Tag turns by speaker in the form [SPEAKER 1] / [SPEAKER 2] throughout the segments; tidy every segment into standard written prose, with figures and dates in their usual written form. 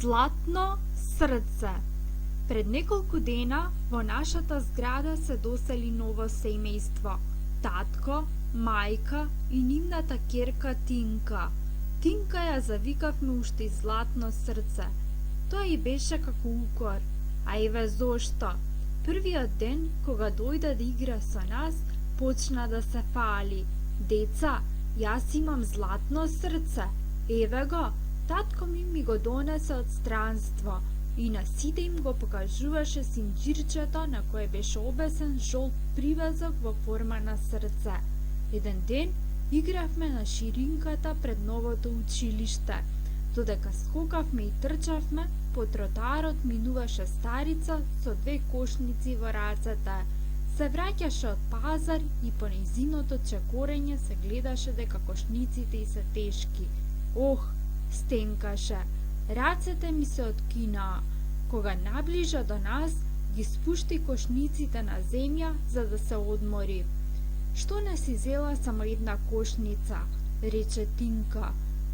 [SPEAKER 1] Златно срце. Пред неколку дена во нашата зграда се досели ново семејство. Татко, мајка и нивната ќерка Тинка. Тинка ја завикавме уште и златно срце. Тоа и беше како укор. А еве зошто. Првиот ден, кога дојде да игра со нас, почна да се фали. Деца, јас имам златно срце. Еве го, татко ми го донесе од странство и на сите им го покажуваше синџирчето на кое беше обесен жолт привезок во форма на срце. Еден ден игравме на ширинката пред новото училиште. Додека скокавме и трчавме, по тротоарот минуваше старица со две кошници во рацете. Се враќаше од пазар и по нејзиното чекорење се гледаше дека кошниците и се тешки. Ох, стенкаше. Рацете ми се откинаа. Кога наближа до нас, ги спушти кошниците на земја за да се одмори. Што не си зела само една кошница, рече Тинка.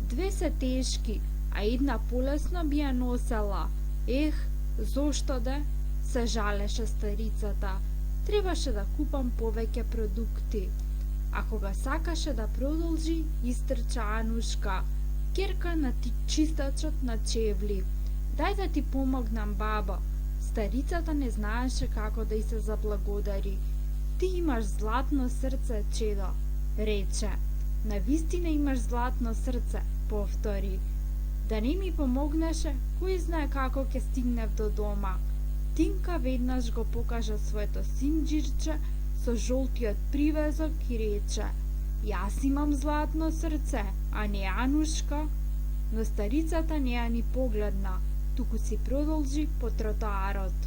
[SPEAKER 1] Две се тешки, а една полесно би ја носела. Ех, зошто де? Се жалеше старицата. Требаше да купам повеќе продукти. А кога сакаше да продолжи, истрча Анушка, ќерка на чистачот на чевли. Дај да ти помогнам, бабо. Старицата не знаеше како да й се заблагодари. Ти имаш златно срце, чедо, рече. Навистина имаш златно срце, повтори. Да не ми помогнеше, кој знае како ќе стигнев до дома. Тинка веднаш го покажа своето синџирче со жолтиот привезок и рече: јас имам златно срце, а не Анушка. Но старицата не ја ни погледна, туку си продолжи по тротоарот.